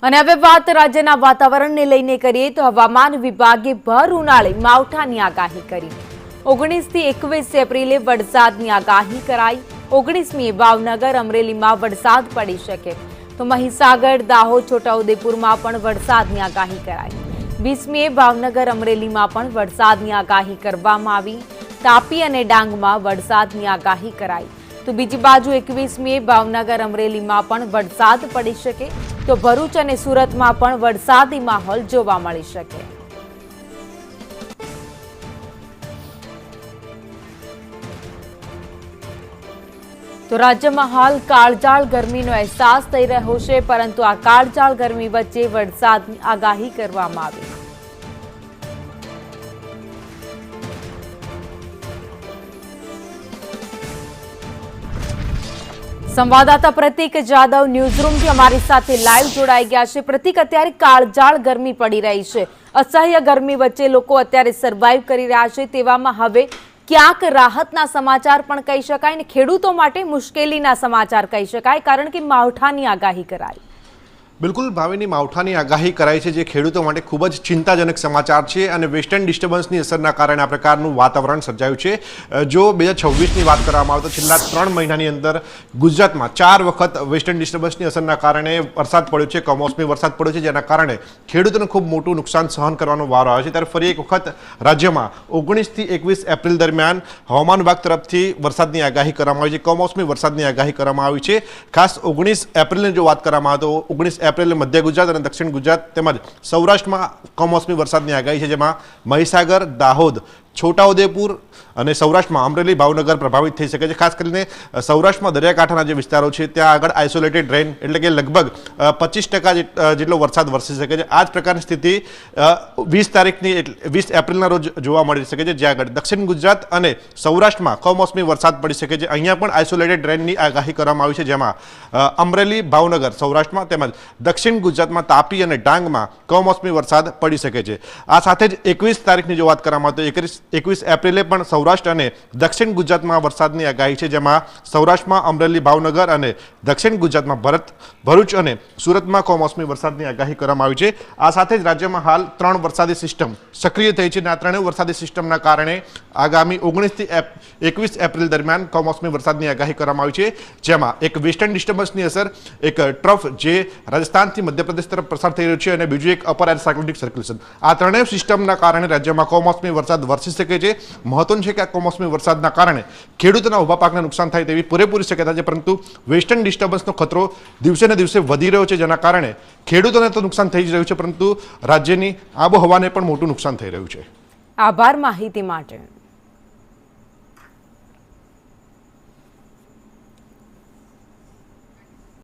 અને હવે વાત રાજ્યના વાતાવરણને લઈને કરીએ તો હવામાન વિભાગે ભર ઉનાળે માવઠાની આગાહી કરી। 19 થી 21 એપ્રિલે વરસાદની આગાહી કરાઈ। 19મીએ ભાવનગર અમરેલીમાં વરસાદ પડી શકે તો મહીસાગર દાહોદ છોટાઉદેપુરમાં પણ વરસાદની આગાહી કરાઈ। 20મીએ ભાવનગર અમરેલીમાં પણ વરસાદની આગાહી કરવામાં આવી। તાપી અને ડાંગમાં વરસાદની આગાહી કરાઈ તો બીજી બાજુ 21મીએ ભાવનગર અમરેલીમાં પણ વરસાદ પડી શકે તો ભરૂચ અને સુરતમાં પણ વરસાદી માહોલ જોવા મળી શકે। તો રાજ્યમાં હાલ કાળઝાળ ગરમીનો અહેસાસ થઈ રહ્યો છે, પરંતુ આ કાળઝાળ ગરમી વચ્ચે વરસાદની આગાહી કરવામાં આવી। સંવાદદાતા પ્રતીક જાદવ ન્યૂઝરૂમથી અમારી સાથે લાઈવ જોડાઈ ગયા છે। પ્રતીક, અત્યારે કાળઝાળ ગરમી પડી રહી છે, અસહ્ય ગરમી વચ્ચે લોકો અત્યારે સર્વાઈવ કરી રહ્યા છે, તેવામાં હવે ક્યાંક રાહતના સમાચાર પણ કહી શકાય અને ખેડૂતો માટે મુશ્કેલીના સમાચાર કહી શકાય, કારણ કે માવઠાની આગાહી કરાઈ। બિલકુલ ભાવિની માવઠાની આગાહી કરાઈ છે, જે ખેડૂતો માટે ખૂબ જ ચિંતાજનક સમાચાર છે અને વેસ્ટર્ન ડિસ્ટર્બન્સની અસરના કારણે આ પ્રકારનું વાતાવરણ સર્જાયું છે। જો 2026ની વાત કરવામાં આવે તો છેલ્લા 3 મહિનાની અંદર ગુજરાતમાં 4 વખત વેસ્ટર્ન ડિસ્ટર્બન્સની અસરના કારણે વરસાદ પડ્યો છે, કમોસમી વરસાદ પડ્યો છે, જેના કારણે ખેડૂતોને ખૂબ મોટું નુકસાન સહન કરવાનો વારો આવ્યો છે। ત્યારે ફરી એક વખત રાજ્યમાં 19 થી 21 એપ્રિલ દરમિયાન હવામાન વિભાગ તરફથી વરસાદની આગાહી કરવામાં આવી છે, કમોસમી વરસાદની આગાહી કરવામાં આવી છે। ખાસ 19 એપ્રિલની જો વાત કરવામાં આવે તો 19 એપ્રિલે મધ્ય ગુજરાત અને દક્ષિણ ગુજરાત તેમજ સૌરાષ્ટ્રમાં કમોસમી વરસાદની આગાહી છે, જેમાં મહીસાગર, દાહોદ, છોટાઉદેપુર અને સૌરાષ્ટ્રમાં અમરેલી, ભાવનગર પ્રભાવિત થઈ શકે છે। ખાસ કરીને સૌરાષ્ટ્રમાં દરિયાકાંઠાના જે વિસ્તારો છે ત્યાં આગળ આઇસોલેટેડ રેન એટલે કે લગભગ 25% જેટલો વરસાદ વરસી શકે છે। આ જ પ્રકારની સ્થિતિ 20 એપ્રિલના રોજ જોવા મળી શકે છે, જ્યાં આગળ દક્ષિણ ગુજરાત અને સૌરાષ્ટ્રમાં કમોસમી વરસાદ પડી શકે છે। અહીંયા પણ આઇસોલેટેડ રેનની આગાહી કરવામાં આવી છે, જેમાં અમરેલી, ભાવનગર સૌરાષ્ટ્રમાં તેમજ દક્ષિણ ગુજરાતમાં તાપી અને ડાંગમાં કમોસમી વરસાદ પડી શકે છે। આ સાથે જ 21 તારીખની જો વાત કરવામાં આવે તો 21 એપ્રિલે પણ સૌરાષ્ટ્ર અને દક્ષિણ ગુજરાતમાં વરસાદની આગાહી છે, જેમાં સૌરાષ્ટ્રમાં અમરેલી, ભાવનગર અને દક્ષિણ ગુજરાતમાં ભરૂચ અને સુરતમાં કમોસમી વરસાદની આગાહી કરવામાં આવી છે। આ સાથે જ રાજ્યમાં હાલ 3 વરસાદી સિસ્ટમ સક્રિય થઈ છે અને આ 3 વરસાદી સિસ્ટમના કારણે આગામી 19 થી 21 એપ્રિલ દરમિયાન કમોસમી વરસાદની આગાહી કરવામાં આવી છે, જેમાં એક વેસ્ટર્ન ડિસ્ટર્બન્સની અસર, એક ટ્રફ જે રાજસ્થાનથી મધ્યપ્રદેશ તરફ પ્રસાર થઈ રહ્યો છે અને બીજું એક અપર એર સાયક્લોનિક સર્ક્યુલેશન, આ 3 સિસ્ટમના કારણે રાજ્યમાં કમોસમી વરસાદ વરસી શકે છે। મહત્વનું છે કે આ કમોસમી વરસાદના કારણે ખેડૂતોના ઊભા પાકને નુકસાન થાય તેવી પૂરેપૂરી શક્યતા છે, પરંતુ વેસ્ટર્ન ડિસ્ટર્બન્સનો ખતરો દિવસે ને દિવસે વધી રહ્યો છે, જેના કારણે ખેડૂતોને તો નુકસાન થઈ જ રહ્યું છે, પરંતુ રાજ્યની આબોહવાને પણ મોટું નુકસાન થઈ રહ્યું છે। આભાર માહિતી માટે।